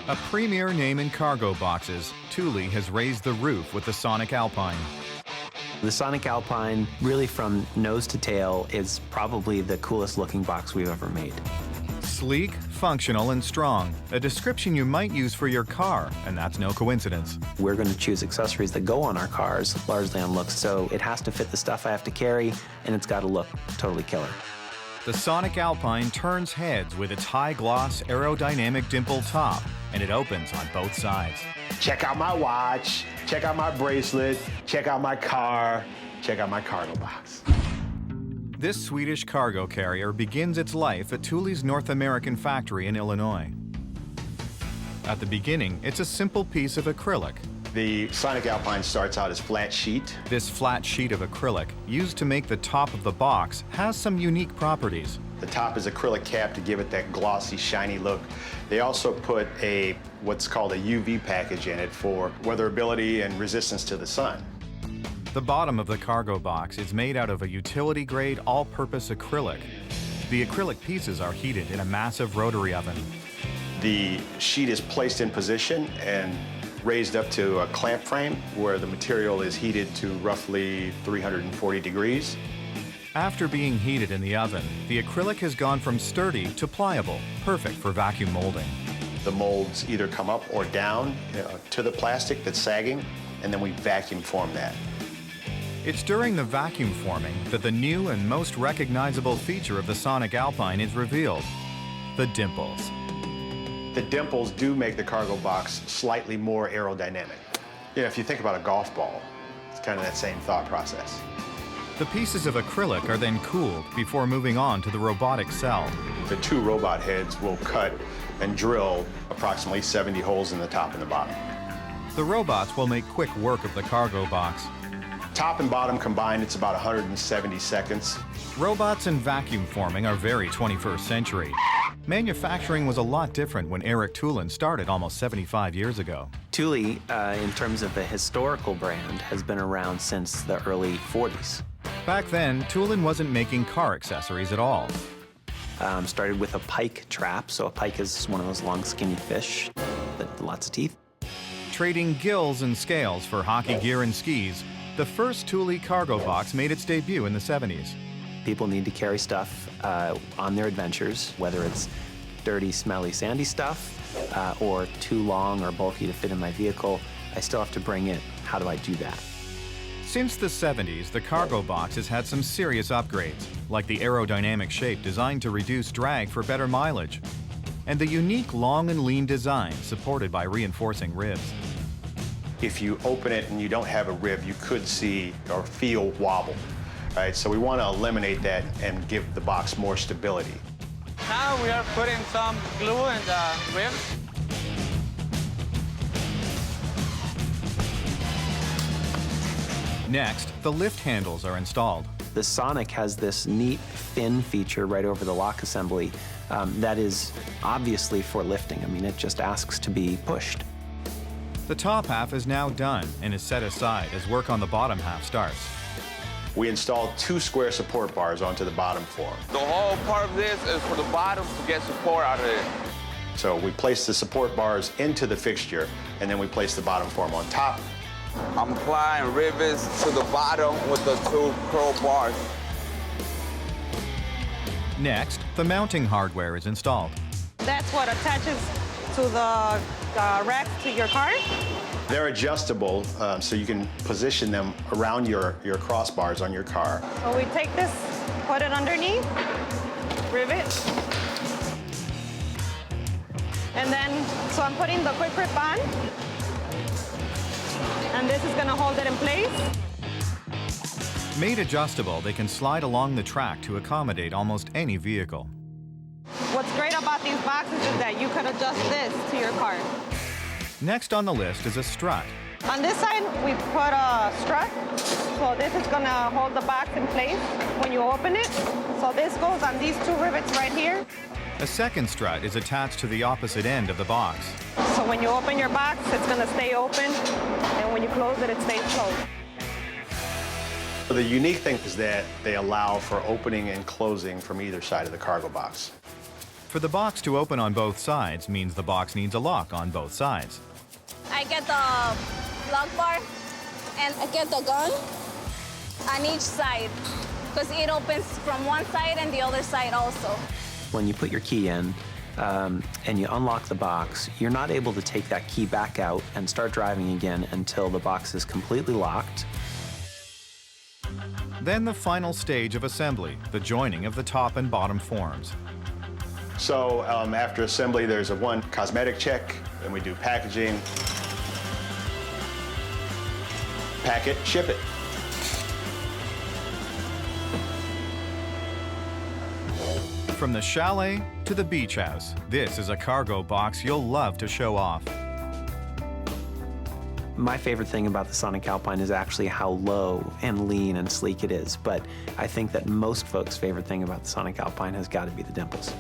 A premier name in cargo boxes, Thule has raised the roof with the Sonic Alpine. The Sonic Alpine, really from nose to tail, is probably the coolest looking box we've ever made. Sleek, functional, and strong. A description you might use for your car, and that's no coincidence. We're going to choose accessories that go on our cars, largely on looks, so it has to fit the stuff I have to carry, and it's got to look totally killer. The Sonic Alpine turns heads with its high-gloss, aerodynamic dimple top, and it opens on both sides. Check out my watch, check out my bracelet, check out my car, check out my cargo box. This Swedish cargo carrier begins its life at Thule's North American factory in Illinois. At the beginning, it's a simple piece of acrylic. The Sonic Alpine starts out as flat sheet. This flat sheet of acrylic, used to make the top of the box, has some unique properties. The top is acrylic cap to give it that glossy, shiny look. They also put what's called a UV package in it for weatherability and resistance to the sun. The bottom of the cargo box is made out of a utility-grade, all-purpose acrylic. The acrylic pieces are heated in a massive rotary oven. The sheet is placed in position and raised up to a clamp frame where the material is heated to roughly 340 degrees. After being heated in the oven, the acrylic has gone from sturdy to pliable, perfect for vacuum molding. The molds either come up or down to the plastic that's sagging, and then we vacuum form that. It's during the vacuum forming that the new and most recognizable feature of the Sonic Alpine is revealed: the dimples. The dimples do make the cargo box slightly more aerodynamic. If you think about a golf ball, it's kind of that same thought process. The pieces of acrylic are then cooled before moving on to the robotic cell. The two robot heads will cut and drill approximately 70 holes in the top and the bottom. The robots will make quick work of the cargo box. Top and bottom combined, it's about 170 seconds. Robots and vacuum forming are very 21st century. Manufacturing was a lot different when Erik Thulin started almost 75 years ago. Thule, in terms of a historical brand, has been around since the early 40s. Back then, Thulin wasn't making car accessories at all. Started with a pike trap, so a pike is one of those long, skinny fish with lots of teeth. Trading gills and scales for hockey gear and skis, the first Thule cargo box made its debut in the 70s. People need to carry stuff on their adventures, whether it's dirty, smelly, sandy stuff or too long or bulky to fit in my vehicle. I still have to bring it. How do I do that? Since the 70s, the cargo box has had some serious upgrades, like the aerodynamic shape designed to reduce drag for better mileage, and the unique long and lean design supported by reinforcing ribs. If you open it and you don't have a rib, you could see or feel wobble. Right? So we want to eliminate that and give the box more stability. Now we are putting some glue in the ribs. Next, the lift handles are installed. The Sonic has this neat fin feature right over the lock assembly that is obviously for lifting. I mean, it just asks to be pushed. The top half is now done and is set aside as work on the bottom half starts. We installed 2 square support bars onto the bottom form. The whole part of this is for the bottom to get support out of it. So we place the support bars into the fixture, and then we place the bottom form on top. I'm applying rivets to the bottom with the 2 curl bars. Next, the mounting hardware is installed. That's what attaches to the rack to your car. They're adjustable, so you can position them around your crossbars on your car. So we take this, put it underneath, rivet. And then, so I'm putting the quick grip on. And this is gonna hold it in place. Made adjustable, they can slide along the track to accommodate almost any vehicle. What's great about these boxes is that you can adjust this to your car. Next on the list is a strut. On this side, we put a strut. So this is gonna hold the box in place when you open it. So this goes on these 2 rivets right here. A second strut is attached to the opposite end of the box. So when you open your box, it's gonna stay open, and when you close it, it stays closed. The unique thing is that they allow for opening and closing from either side of the cargo box. For the box to open on both sides means the box needs a lock on both sides. I get the lock bar and I get the gun on each side because it opens from one side and the other side also. When you put your key in and you unlock the box, you're not able to take that key back out and start driving again until the box is completely locked. Then the final stage of assembly, the joining of the top and bottom forms. So after assembly, there's one cosmetic check, then we do packaging, pack it, ship it. From the chalet to the beach house, this is a cargo box you'll love to show off. My favorite thing about the Sonic Alpine is actually how low and lean and sleek it is, but I think that most folks' favorite thing about the Sonic Alpine has got to be the dimples.